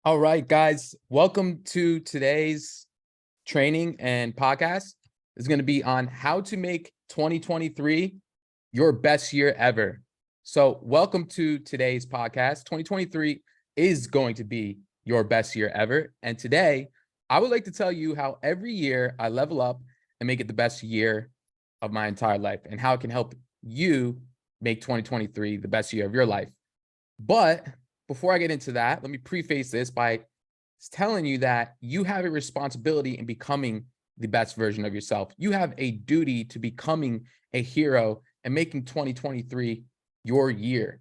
All right, guys, welcome to today's training and podcast. Is going to be on how to make 2023 your best year ever. So, welcome to today's podcast. 2023 is going to be your best year ever. And today, I would like to tell you how every year I level up and make it the best year of my entire life and how it can help you make 2023 the best year of your life. But before I get into that, let me preface this by telling you that you have a responsibility in becoming the best version of yourself. You have a duty to becoming a hero and making 2023 your year.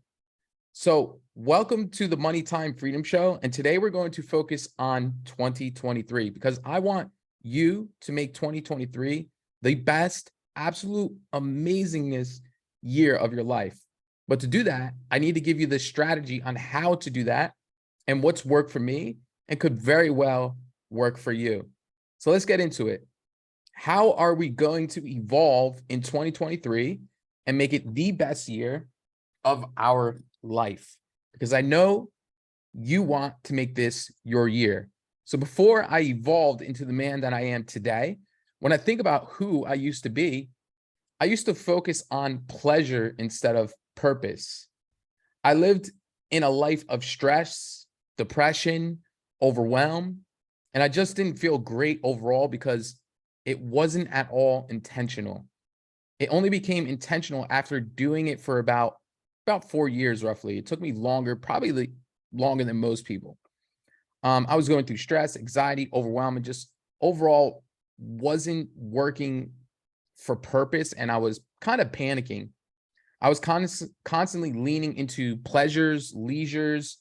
So, welcome to the Money Time Freedom Show. And today we're going to focus on 2023 because I want you to make 2023 the best, absolute amazingness year of your life. But to do that, I need to give you the strategy on how to do that and what's worked for me and could very well work for you. So let's get into it. How are we going to evolve in 2023 and make it the best year of our life? Because I know you want to make this your year. So before I evolved into the man that I am today, when I think about who I used to be, I used to focus on pleasure instead of purpose. I lived in a life of stress, depression, overwhelm, and I just didn't feel great overall because it wasn't at all intentional. It only became intentional after doing it for about 4 years roughly. It took me longer, probably longer than most people. I was going through stress, anxiety, overwhelm, and just overall wasn't working for purpose, and I was kind of panicking. I was constantly leaning into pleasures, leisures.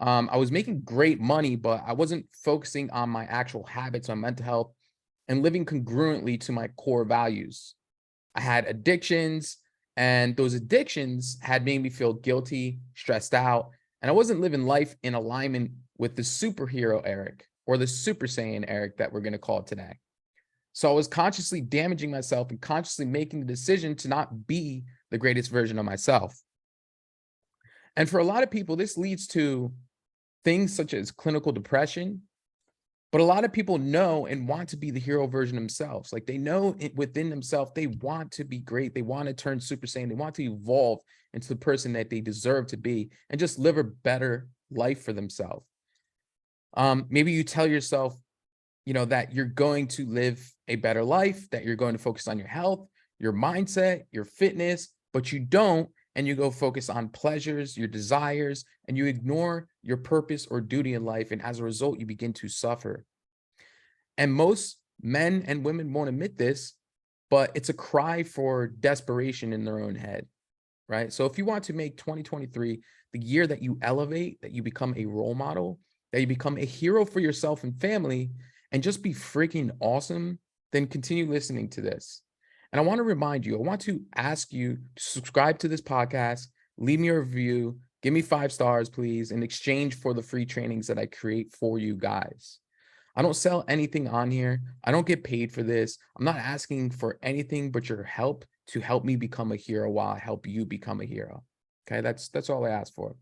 I was making great money, but I wasn't focusing on my actual habits, on mental health, and living congruently to my core values. I had addictions, and those addictions had made me feel guilty, stressed out, and I wasn't living life in alignment with the superhero Eric or the super saiyan Eric that we're going to call it today. So I was consciously damaging myself and consciously making the decision to not be the greatest version of myself. And for a lot of people, this leads to things such as clinical depression. But a lot of people know and want to be the hero version themselves. Like they know it within themselves, they want to be great. They want to turn super saiyan. They want to evolve into the person that they deserve to be and just live a better life for themselves. Maybe you tell yourself, that you're going to live a better life, that you're going to focus on your health, your mindset, your fitness, but you don't, and you go focus on pleasures, your desires, and you ignore your purpose or duty in life. And as a result, you begin to suffer. And most men and women won't admit this, but it's a cry for desperation in their own head, right? So if you want to make 2023 the year that you elevate, that you become a role model, that you become a hero for yourself and family, and just be freaking awesome, then continue listening to this. And I want to remind you, I want to ask you to subscribe to this podcast, leave me a review, give me 5 stars, please, in exchange for the free trainings that I create for you guys. I don't sell anything on here. I don't get paid for this. I'm not asking for anything but your help to help me become a hero while I help you become a hero. Okay, that's all I ask for.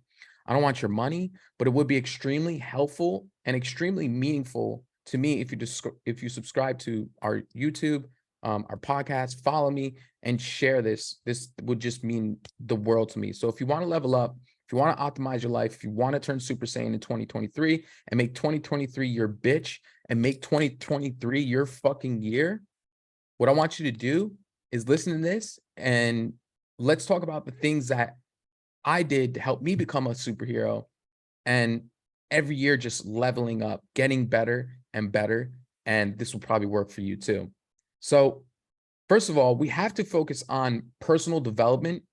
I don't want your money, but it would be extremely helpful and extremely meaningful to me if you subscribe to our YouTube, our podcast, follow me, and share this. This would just mean the world to me. So if you want to level up, if you want to optimize your life, if you want to turn super saiyan in 2023 and make 2023 your bitch and make 2023 your fucking year, what I want you to do is listen to this and let's talk about the things that I did to help me become a superhero, and every year just leveling up, getting better and better. And this will probably work for you too. So first of all, we have to focus on personal development,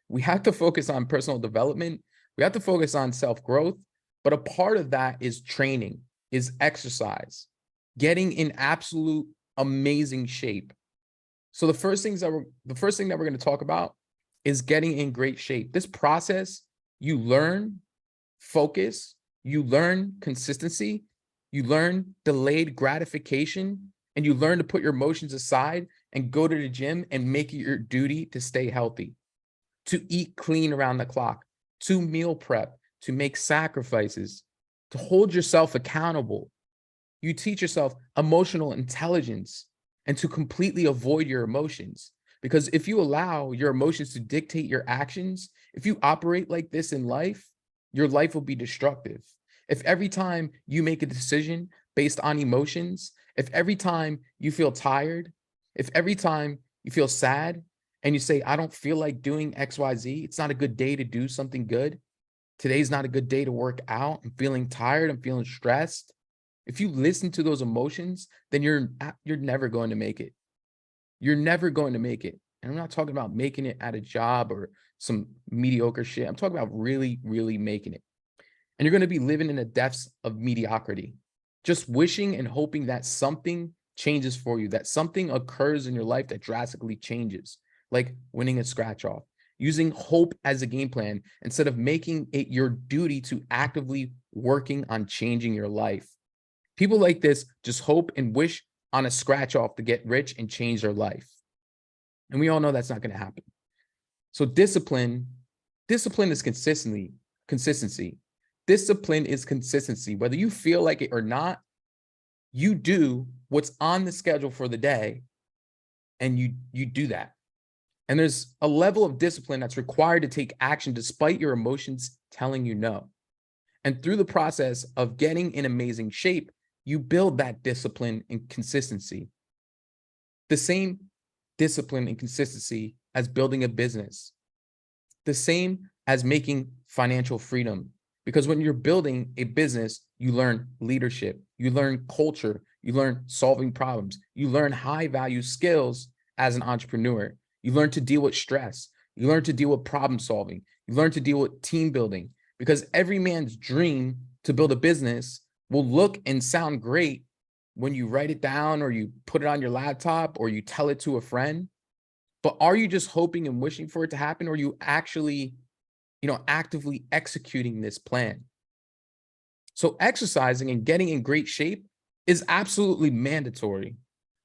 we have to focus on personal development. We have to focus on self-growth, but a part of that is training, is exercise, getting in absolute amazing shape. So the first thing that we're going to talk about is getting in great shape. This process, you learn focus, you learn consistency, you learn delayed gratification, and you learn to put your emotions aside and go to the gym and make it your duty to stay healthy, to eat clean around the clock, to meal prep, to make sacrifices, to hold yourself accountable. You teach yourself emotional intelligence and to completely avoid your emotions. Because if you allow your emotions to dictate your actions, if you operate like this in life, your life will be destructive. If every time you make a decision based on emotions, if every time you feel tired, if every time you feel sad and you say, I don't feel like doing XYZ, it's not a good day to do something good. Today's not a good day to work out. I'm feeling tired. I'm feeling stressed. If you listen to those emotions, then you're never going to make it. You're never going to make it. And I'm not talking about making it at a job or some mediocre shit. I'm talking about really, really making it. And you're going to be living in the depths of mediocrity, just wishing and hoping that something changes for you, that something occurs in your life that drastically changes, like winning a scratch off, using hope as a game plan instead of making it your duty to actively working on changing your life. People like this just hope and wish on a scratch off to get rich and change their life. And we all know that's not going to happen. So discipline is consistency. Discipline is consistency. Whether you feel like it or not, you do what's on the schedule for the day and you do that. And there's a level of discipline that's required to take action despite your emotions telling you no. And through the process of getting in amazing shape, you build that discipline and consistency. The same discipline and consistency as building a business. The same as making financial freedom. Because when you're building a business, you learn leadership, you learn culture, you learn solving problems, you learn high value skills as an entrepreneur. You learn to deal with stress. You learn to deal with problem solving. You learn to deal with team building, because every man's dream to build a business will look and sound great when you write it down or you put it on your laptop or you tell it to a friend. But are you just hoping and wishing for it to happen? Or are you actually, actively executing this plan? So exercising and getting in great shape is absolutely mandatory.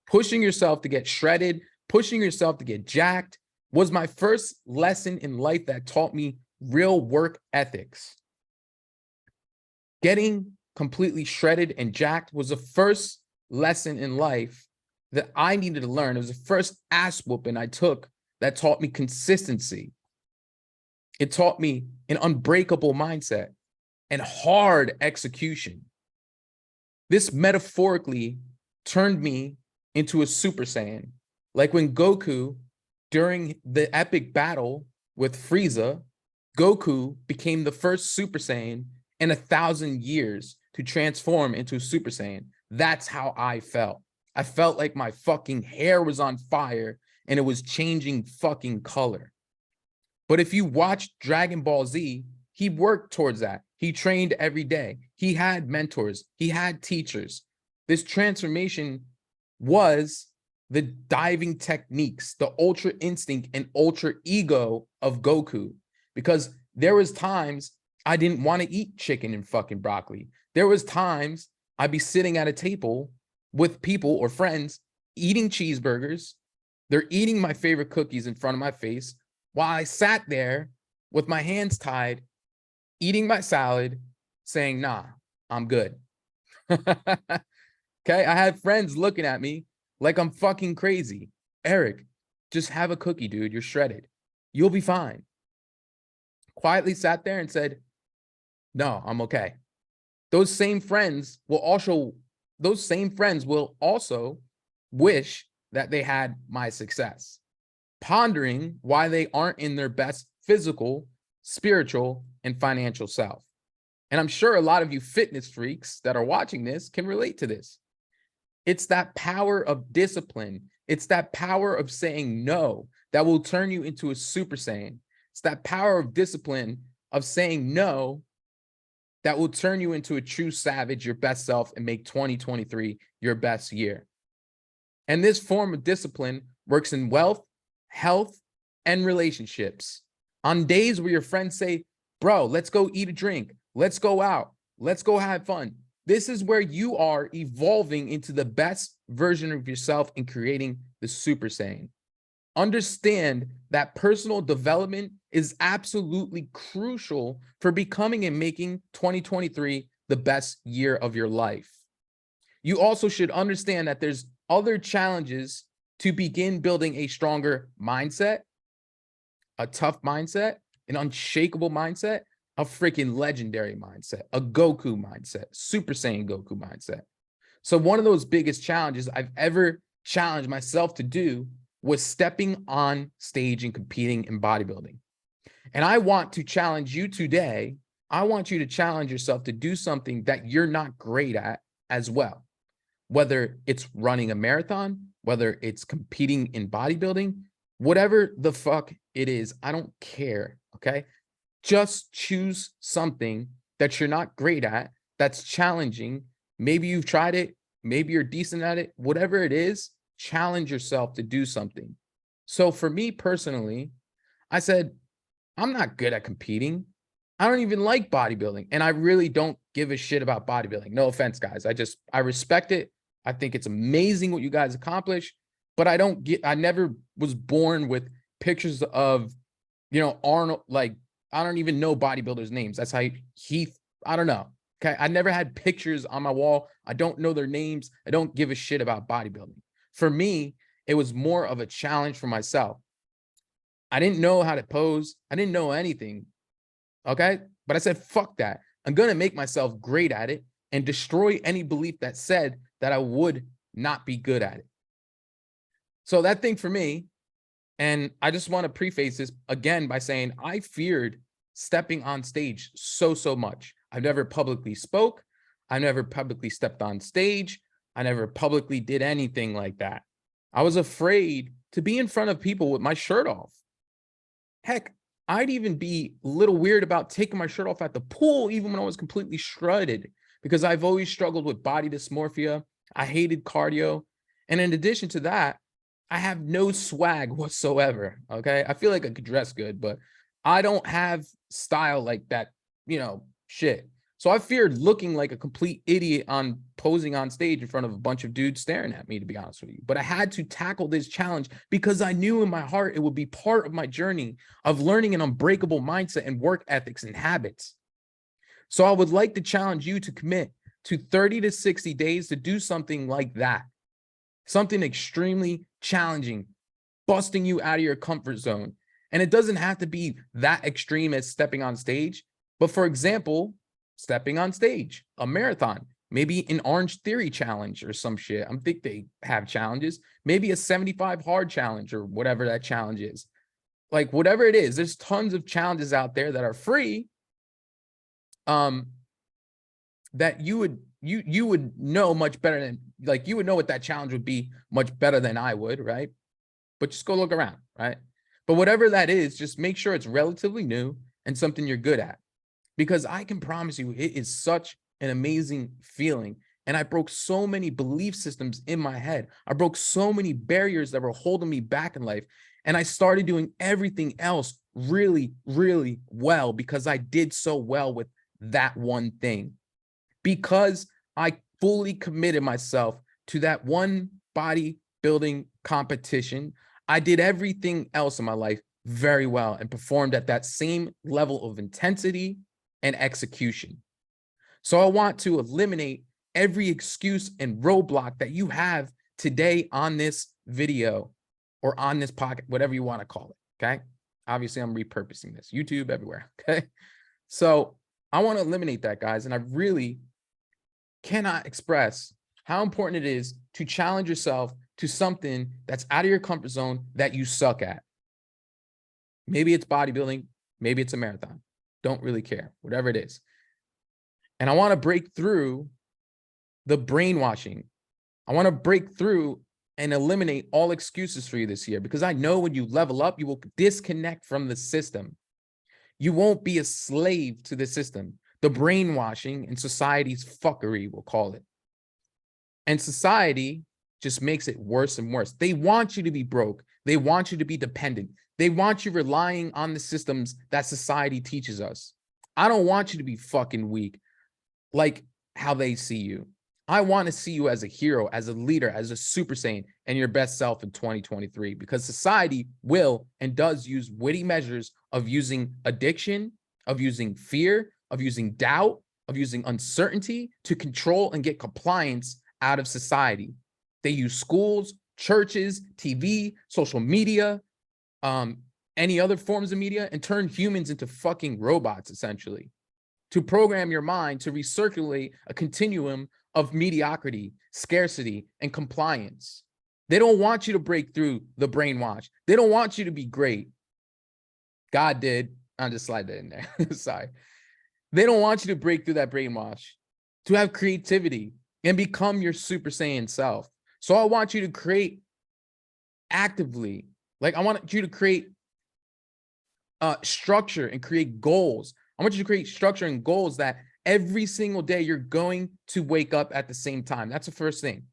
Pushing yourself to get shredded, pushing yourself to get jacked was my first lesson in life that taught me real work ethics. Getting completely shredded and jacked was the first lesson in life that I needed to learn. It was the first ass whooping I took that taught me consistency. It taught me an unbreakable mindset and hard execution. This metaphorically turned me into a Super Saiyan. Like when Goku, during the epic battle with Frieza, Goku became the first Super Saiyan in 1,000 years to transform into a Super Saiyan. That's how I felt. I felt like my fucking hair was on fire and it was changing fucking color. But if you watch Dragon Ball Z, he worked towards that. He trained every day. He had mentors. He had teachers. This transformation was the diving techniques, the ultra instinct and ultra ego of Goku. Because there was times I didn't want to eat chicken and fucking broccoli. There was times I'd be sitting at a table with people or friends eating cheeseburgers. They're eating my favorite cookies in front of my face while I sat there with my hands tied, eating my salad, saying, nah, I'm good. Okay, I had friends looking at me like I'm fucking crazy. Eric, just have a cookie, dude. You're shredded. You'll be fine. Quietly sat there and said, no, I'm okay. Those same friends will also wish that they had my success, pondering why they aren't in their best physical, spiritual, and financial self. And I'm sure a lot of you fitness freaks that are watching this can relate to this. It's that power of discipline. It's that power of saying no that will turn you into a Super Saiyan. It's that power of discipline of saying no that will turn you into a true savage, your best self, and make 2023 your best year. And this form of discipline works in wealth, health, and relationships. On days where your friends say, bro, let's go eat a drink. Let's go out. Let's go have fun. This is where you are evolving into the best version of yourself and creating the Super Saiyan. Understand that personal development is absolutely crucial for becoming and making 2023 the best year of your life. You also should understand that there's other challenges to begin building a stronger mindset, a tough mindset, an unshakable mindset, a freaking legendary mindset, a Goku mindset, Super Saiyan Goku mindset. So one of those biggest challenges I've ever challenged myself to do was stepping on stage and competing in bodybuilding. And I want to challenge you today. I want you to challenge yourself to do something that you're not great at as well. Whether it's running a marathon, whether it's competing in bodybuilding, whatever the fuck it is, I don't care, okay? Just choose something that you're not great at, that's challenging. Maybe you've tried it, maybe you're decent at it, whatever it is, challenge yourself to do something. So for me personally, I said, I'm not good at competing. I don't even like bodybuilding. And I really don't give a shit about bodybuilding. No offense, guys. I respect it. I think it's amazing what you guys accomplish, but I never was born with pictures of, Arnold, like, I don't even know bodybuilders' names. That's how I don't know. Okay. I never had pictures on my wall. I don't know their names. I don't give a shit about bodybuilding. For me, it was more of a challenge for myself. I didn't know how to pose. I didn't know anything. Okay. But I said, fuck that. I'm going to make myself great at it and destroy any belief that said that I would not be good at it. So that thing for me, and I just want to preface this again by saying I feared stepping on stage so much. I've never publicly spoke. I never publicly stepped on stage. I never publicly did anything like that. I was afraid to be in front of people with my shirt off. Heck, I'd even be a little weird about taking my shirt off at the pool, even when I was completely shredded, because I've always struggled with body dysmorphia. I hated cardio. And in addition to that, I have no swag whatsoever. Okay. I feel like I could dress good, but I don't have style like that, shit. So I feared looking like a complete idiot on posing on stage in front of a bunch of dudes staring at me, to be honest with you. But I had to tackle this challenge because I knew in my heart it would be part of my journey of learning an unbreakable mindset and work ethics and habits. So I would like to challenge you to commit to 30 to 60 days to do something like that. Something extremely challenging, busting you out of your comfort zone. And it doesn't have to be that extreme as stepping on stage. But for example, stepping on stage, a marathon, maybe an Orange Theory challenge or some shit. I think they have challenges, maybe a 75 hard challenge or whatever that challenge is. Like whatever it is, there's tons of challenges out there that are free. That you would know much better than, like, you would know what that challenge would be much better than I would, right? But just go look around, right? But whatever that is, just make sure it's relatively new and something you're good at. Because I can promise you, it is such an amazing feeling. And I broke so many belief systems in my head. I broke so many barriers that were holding me back in life. And I started doing everything else really, really well because I did so well with that one thing. Because I fully committed myself to that one bodybuilding competition, I did everything else in my life very well and performed at that same level of intensity and execution. So I want to eliminate every excuse and roadblock that you have today on this video or on this podcast, whatever you want to call it. Okay. Obviously, I'm repurposing this, YouTube, everywhere. Okay. So I want to eliminate that, guys. And I really cannot express how important it is to challenge yourself to something that's out of your comfort zone that you suck at. Maybe it's bodybuilding, maybe it's a marathon. Don't really care, whatever it is. And I want to break through the brainwashing. I want to break through and eliminate all excuses for you this year, because I know when you level up, you will disconnect from the system. You won't be a slave to the system. The brainwashing and society's fuckery, we'll call it. And society just makes it worse and worse. They want you to be broke. They want you to be dependent. They want you relying on the systems that society teaches us. I don't want you to be fucking weak like how they see you. I want to see you as a hero, as a leader, as a super saiyan, and your best self in 2023, because society will and does use witty measures of using addiction, of using fear, of using doubt, of using uncertainty to control and get compliance out of society. They use schools, churches, TV, social media, any other forms of media, and turn humans into fucking robots, essentially, to program your mind to recirculate a continuum of mediocrity, scarcity, and compliance. They don't want you to break through the brainwash. They don't want you to be great. God did. I'll just slide that in there. Sorry. They don't want you to break through that brainwash, to have creativity and become your super saiyan self. So I want you to create actively, like I want you to create structure and create goals. I want you to create structure and goals that every single day you're going to wake up at the same time. That's the first thing.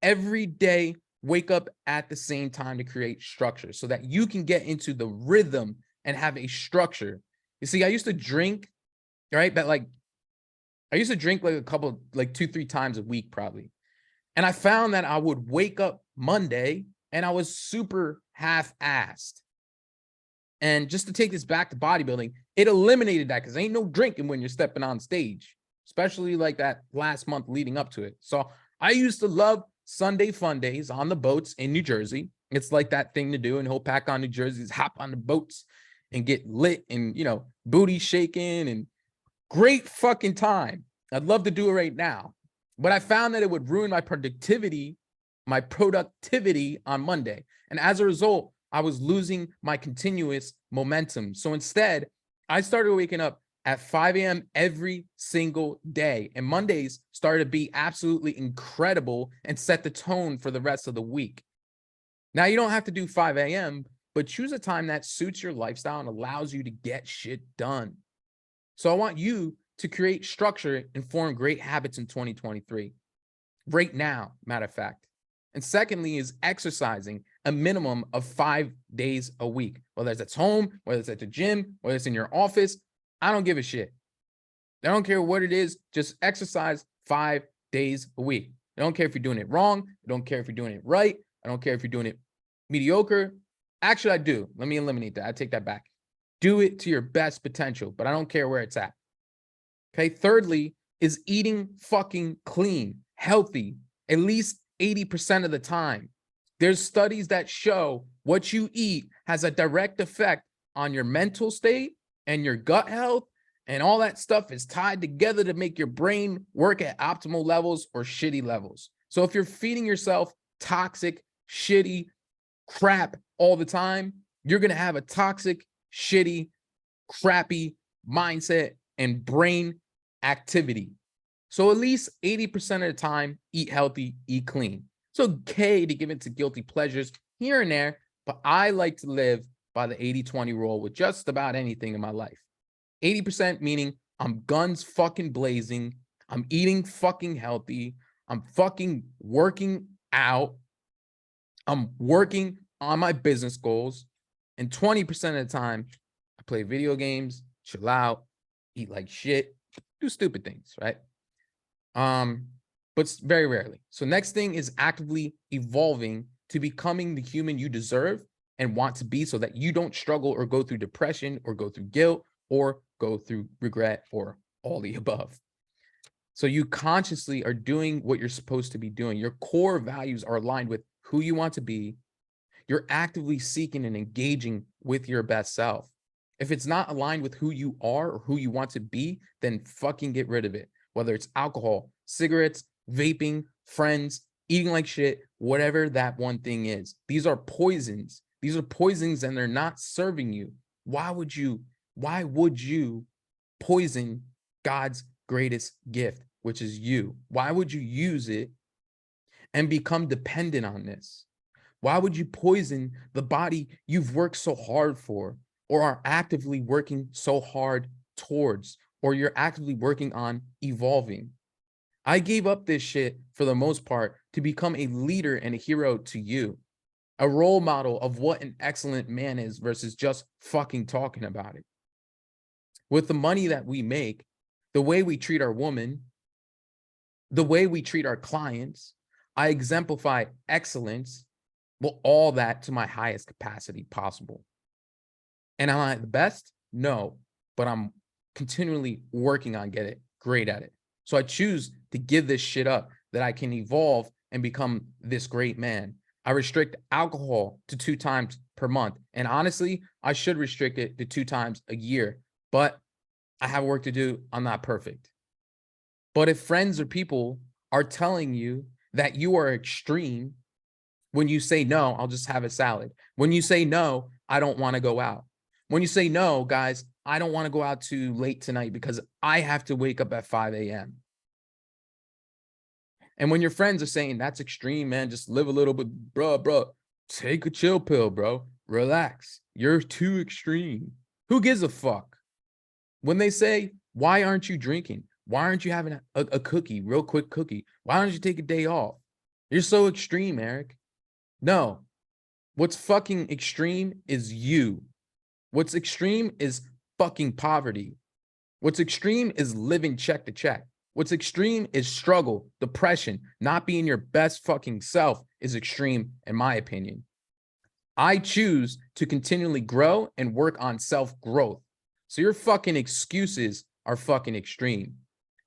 Every day, wake up at the same time to create structure so that you can get into the rhythm and have a structure. You see, I used to drink, right? But like, I used to drink like a couple, like 2-3 times a week probably. And I found that I would wake up Monday and I was super half-assed. And just to take this back to bodybuilding, it eliminated that because ain't no drinking when you're stepping on stage, especially like that last month leading up to it. So I used to love Sunday fun days on the boats in New Jersey. It's like that thing to do in whole pack on New Jersey is hop on the boats and get lit and, you know, booty shaking and great fucking time. I'd love to do it right now, but I found that it would ruin my productivity on Monday. And as a result, I was losing my continuous momentum. So instead, I started waking up at 5 a.m. every single day. And Mondays started to be absolutely incredible and set the tone for the rest of the week. Now, you don't have to do 5 a.m., but choose a time that suits your lifestyle and allows you to get shit done. So I want you to create structure and form great habits in 2023. Right now, matter of fact. And secondly is exercising a minimum of 5 days a week, whether it's at home, whether it's at the gym, whether it's in your office. I don't give a shit. I don't care what it is. Just exercise 5 days a week. I don't care if you're doing it wrong. I don't care if you're doing it right. I don't care if you're doing it mediocre. Actually, I do. Let me eliminate that. I take that back. Do it to your best potential, but I don't care where it's at. Okay. Thirdly is eating fucking clean, healthy, at least 80% of the time. There's studies that show what you eat has a direct effect on your mental state and your gut health, and all that stuff is tied together to make your brain work at optimal levels or shitty levels. So if you're feeding yourself toxic, shitty crap all the time, you're going to have a toxic, shitty, crappy mindset and brain activity. So at least 80% of the time, eat healthy, eat clean. It's okay to give into guilty pleasures here and there, but I like to live by the 80-20 rule with just about anything in my life. 80% meaning I'm guns fucking blazing, I'm eating fucking healthy, I'm fucking working out, I'm working on my business goals, and 20% of the time, I play video games, chill out, eat like shit, do stupid things, right? But very rarely. So next thing is actively evolving to becoming the human you deserve and want to be so that you don't struggle or go through depression or go through guilt or go through regret or all the above. So you consciously are doing what you're supposed to be doing. Your core values are aligned with who you want to be. You're actively seeking and engaging with your best self. If it's not aligned with who you are or who you want to be, then fucking get rid of it. Whether it's alcohol, cigarettes, vaping, friends, eating like shit, whatever that one thing is. These are poisons. These are poisons and they're not serving you. Why would you poison God's greatest gift, which is you? Why would you use it and become dependent on this? Why would you poison the body you've worked so hard for, or are actively working so hard towards, or you're actively working on evolving? I gave up this shit for the most part to become a leader and a hero to you, a role model of what an excellent man is versus just fucking talking about it. With the money that we make, the way we treat our woman, the way we treat our clients. I exemplify excellence. Well, all that to my highest capacity possible. And am I the best? No, but I'm continually working on getting great at it. So I choose to give this shit up that I can evolve and become this great man. I restrict alcohol to 2 times per month. And honestly, I should restrict it to 2 times a year, but I have work to do. I'm not perfect. But if friends or people are telling you that you are extreme, when you say no, I'll just have a salad. When you say no, I don't want to go out. When you say no, guys, I don't want to go out too late tonight because I have to wake up at 5 a.m. And when your friends are saying that's extreme, man, just live a little bit, bro, take a chill pill, bro. Relax. You're too extreme. Who gives a fuck? When they say, why aren't you drinking? Why aren't you having a cookie, real quick cookie? Why don't you take a day off? You're so extreme, Eric. No, what's fucking extreme is you. What's extreme is fucking poverty. What's extreme is living check to check. What's extreme is struggle, depression, not being your best fucking self is extreme, in my opinion. I choose to continually grow and work on self-growth. So your fucking excuses are fucking extreme.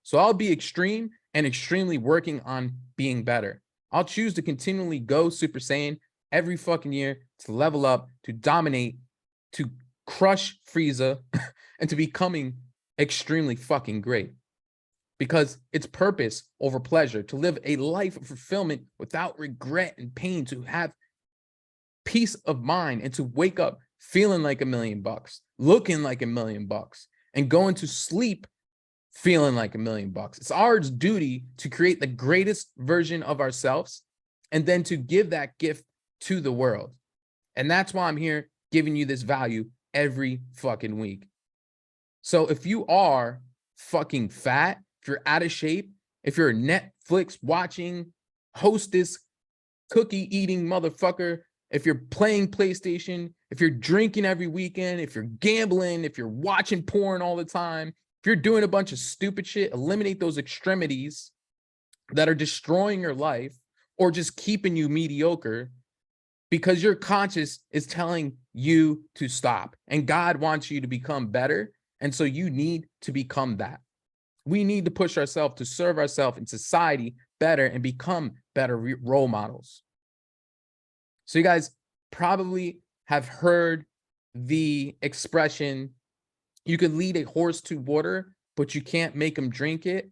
So I'll be extreme and extremely working on being better. I'll choose to continually go Super Saiyan every fucking year to level up, to dominate, to crush Frieza, and to becoming extremely fucking great. Because it's purpose over pleasure, to live a life of fulfillment without regret and pain, to have peace of mind and to wake up feeling like $1 million, looking like $1 million, and going to sleep feeling like $1 million. It's our duty to create the greatest version of ourselves and then to give that gift to the world. And that's why I'm here giving you this value every fucking week. So if you are fucking fat, if you're out of shape, if you're a Netflix watching, hostess, cookie eating motherfucker, if you're playing PlayStation, if you're drinking every weekend, if you're gambling, if you're watching porn all the time, if you're doing a bunch of stupid shit, eliminate those extremities that are destroying your life or just keeping you mediocre because your conscience is telling you to stop. And God wants you to become better. And so you need to become that. We need to push ourselves to serve ourselves in society better and become better role models. So you guys probably have heard the expression, you can lead a horse to water, but you can't make them drink it.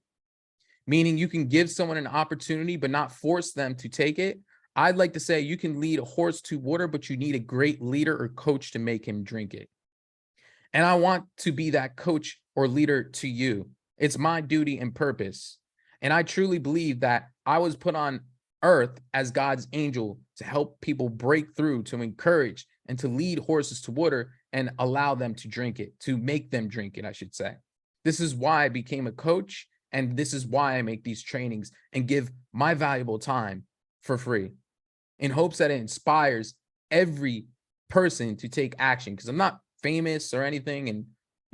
Meaning you can give someone an opportunity, but not force them to take it. I'd like to say you can lead a horse to water, but you need a great leader or coach to make him drink it. And I want to be that coach or leader to you. It's my duty and purpose. And I truly believe that I was put on earth as God's angel to help people break through, to encourage and to lead horses to water and allow them to drink it, to make them drink it, I should say. This is why I became a coach. And this is why I make these trainings and give my valuable time for free in hopes that it inspires every person to take action. Because I'm not famous or anything. And,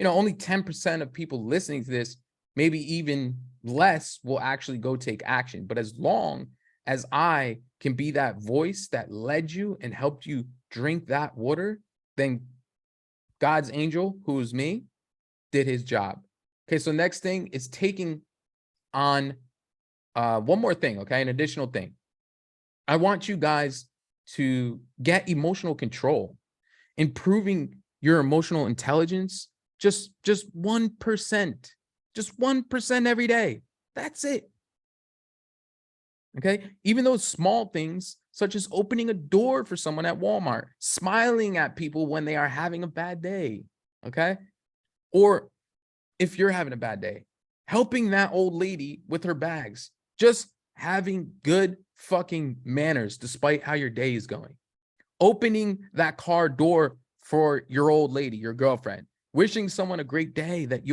only 10% of people listening to this, maybe even less, will actually go take action. But as long as I can be that voice that led you and helped you drink that water, then God's angel, who is me, did his job. Okay, so next thing is taking on one more thing, okay, an additional thing. I want you guys to get emotional control, improving your emotional intelligence, just 1%, just 1% every day. That's it. Okay, even those small things, such as opening a door for someone at Walmart, smiling at people when they are having a bad day, okay? Or if you're having a bad day, helping that old lady with her bags, just having good fucking manners despite how your day is going. Opening that car door for your old lady, your girlfriend, wishing someone a great day that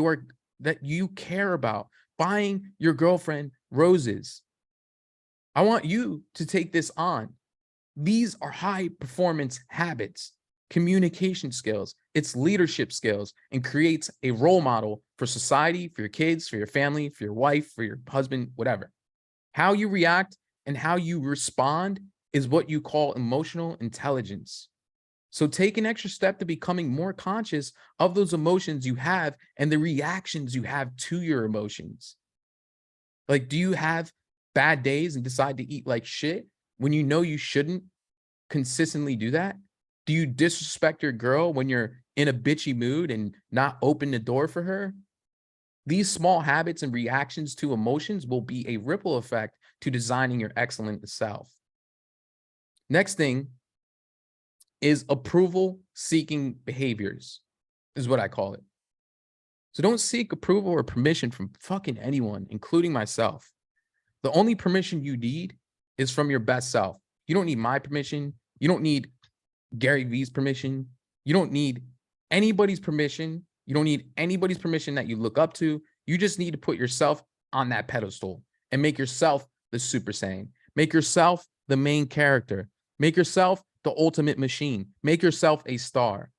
you care about, buying your girlfriend roses. I want you to take this on. These are high performance habits, communication skills, it's leadership skills, and creates a role model for society, for your kids, for your family, for your wife, for your husband, whatever. How you react and how you respond is what you call emotional intelligence. So take an extra step to becoming more conscious of those emotions you have and the reactions you have to your emotions. Like, do you have bad days and decide to eat like shit when you know you shouldn't consistently do that? Do you disrespect your girl when you're in a bitchy mood and not open the door for her? These small habits and reactions to emotions will be a ripple effect to designing your excellent self. Next thing is approval seeking behaviors, is what I call it. So don't seek approval or permission from fucking anyone, including myself. The only permission you need is from your best self. You don't need my permission. You don't need Gary Vee's permission. You don't need anybody's permission. You don't need anybody's permission that you look up to. You just need to put yourself on that pedestal and make yourself the super saiyan. Make yourself the main character. Make yourself the ultimate machine. Make yourself a star.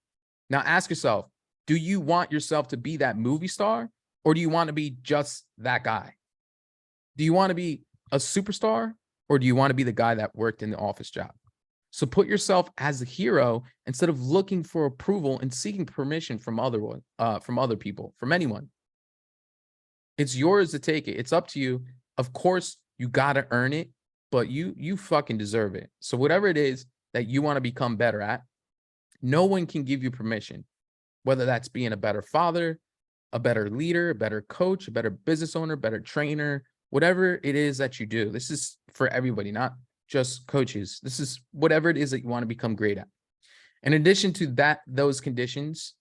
Now ask yourself, do you want yourself to be that movie star, or do you want to be just that guy? Do you want to be a superstar, or do you want to be the guy that worked in the office job? So put yourself as the hero instead of looking for approval and seeking permission from other people, from anyone. It's yours to take it. It's up to you. Of course, you got to earn it, but you fucking deserve it. So whatever it is that you want to become better at, no one can give you permission, whether that's being a better father, a better leader, a better coach, a better business owner, better trainer, whatever it is that you do. This is for everybody, not just coaches. This is whatever it is that you want to become great at. In addition to those conditions,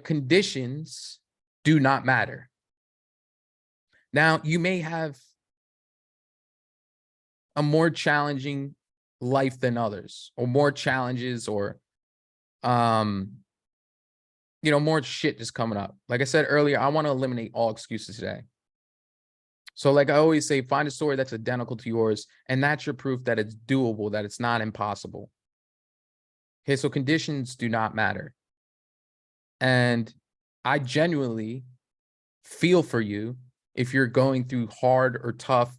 conditions do not matter. Now, you may have a more challenging life than others, or more challenges, or more shit just coming up. Like I said earlier, I want to eliminate all excuses today. So like I always say, find a story that's identical to yours, and that's your proof that it's doable, that it's not impossible. Okay, so conditions do not matter. And I genuinely feel for you if you're going through hard or tough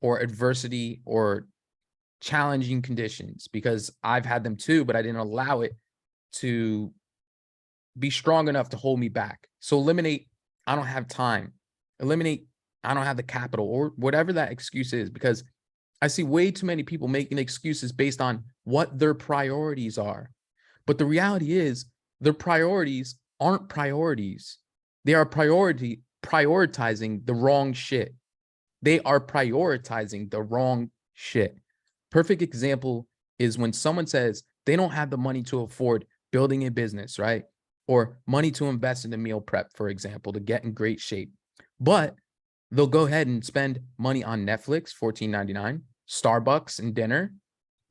or adversity or challenging conditions, because I've had them too, but I didn't allow it to be strong enough to hold me back. So eliminate, I don't have time. Eliminate, I don't have the capital, or whatever that excuse is, because I see way too many people making excuses based on what their priorities are. But the reality is their priorities aren't priorities. They are prioritizing the wrong shit. They are prioritizing the wrong shit. Perfect example is when someone says they don't have the money to afford building a business, right? Or money to invest in a meal prep, for example, to get in great shape. But they'll go ahead and spend money on Netflix, $14.99, Starbucks and dinner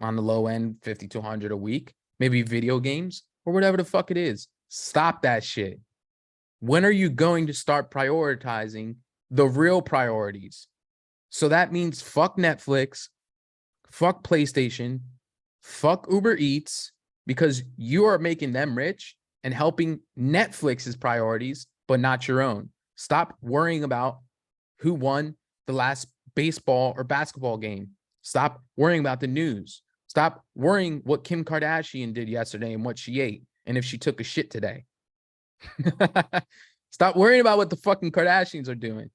on the low end, $50 to $100 a week, maybe video games or whatever the fuck it is. Stop that shit. When are you going to start prioritizing the real priorities? So that means fuck Netflix, fuck PlayStation, fuck Uber Eats, because you are making them rich and helping Netflix's priorities, but not your own. Stop worrying about who won the last baseball or basketball game. Stop worrying about the news. Stop worrying what Kim Kardashian did yesterday and what she ate, and if she took a shit today. Stop worrying about what the fucking Kardashians are doing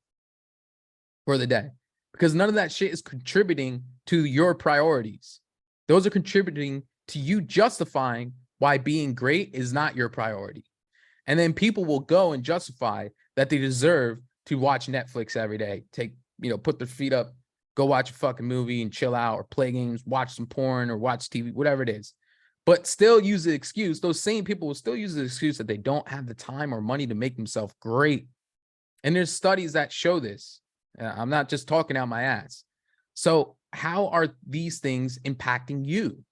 for the day, because none of that shit is contributing to your priorities. Those are contributing to you justifying why being great is not your priority. And then people will go and justify that they deserve to watch Netflix every day, put their feet up, go watch a fucking movie and chill out, or play games, watch some porn or watch TV, whatever it is. But still use the excuse. Those same people will still use the excuse that they don't have the time or money to make themselves great. And there's studies that show this. I'm not just talking out my ass. So how are these things impacting you?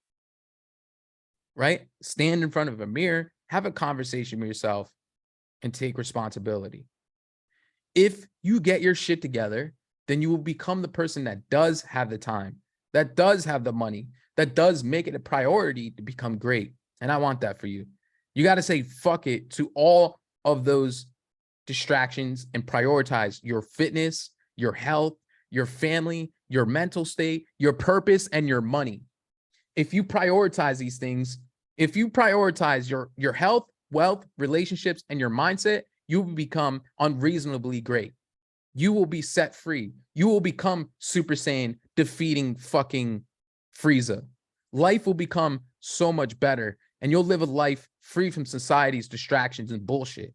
Right? Stand in front of a mirror, have a conversation with yourself, and take responsibility. If you get your shit together, then you will become the person that does have the time, that does have the money, that does make it a priority to become great. And I want that for you. You got to say fuck it to all of those distractions and prioritize your fitness, your health, your family, your mental state, your purpose, and your money. If you prioritize these things, if you prioritize your health, wealth, relationships, and your mindset, you will become unreasonably great. You will be set free. You will become Super Saiyan, defeating fucking Frieza. Life will become so much better, and you'll live a life free from society's distractions and bullshit.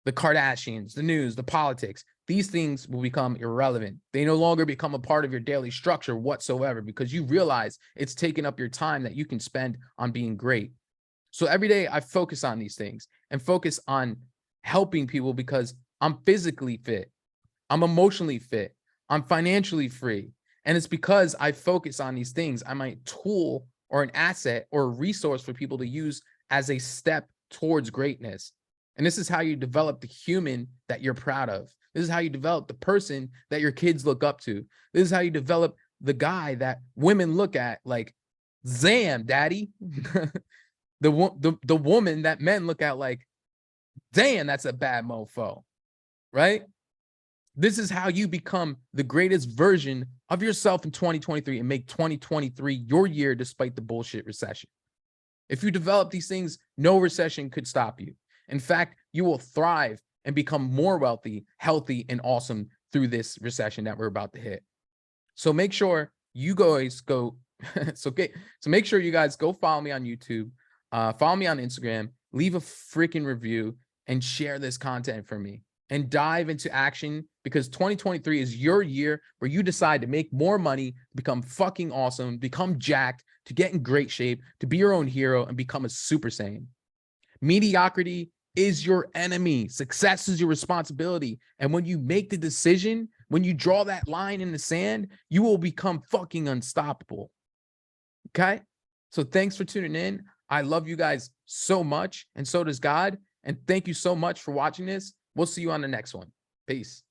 The Kardashians, the news, the politics, these things will become irrelevant. They no longer become a part of your daily structure whatsoever, because you realize it's taking up your time that you can spend on being great. So every day I focus on these things and focus on helping people, because I'm physically fit, I'm emotionally fit, I'm financially free. And it's because I focus on these things. I'm a tool or an asset or a resource for people to use as a step towards greatness. And this is how you develop the human that you're proud of. This is how you develop the person that your kids look up to. This is how you develop the guy that women look at like, damn, daddy. the woman that men look at like, damn, that's a bad mofo, right? This is how you become the greatest version of yourself in 2023 and make 2023 your year despite the bullshit recession. If you develop these things, no recession could stop you. In fact, you will thrive and become more wealthy, healthy, and awesome through this recession that we're about to hit. So make sure you guys go. So make sure you guys go follow me on YouTube, follow me on Instagram, leave a freaking review, and share this content for me. And dive into action, because 2023 is your year where you decide to make more money, become fucking awesome, become jacked, to get in great shape, to be your own hero, and become a Super Saiyan. Mediocrity is your enemy. Success is your responsibility. And when you make the decision, when you draw that line in the sand, you will become fucking unstoppable. Okay? So thanks for tuning in. I love you guys so much, and so does God. And thank you so much for watching this. We'll see you on the next one. Peace.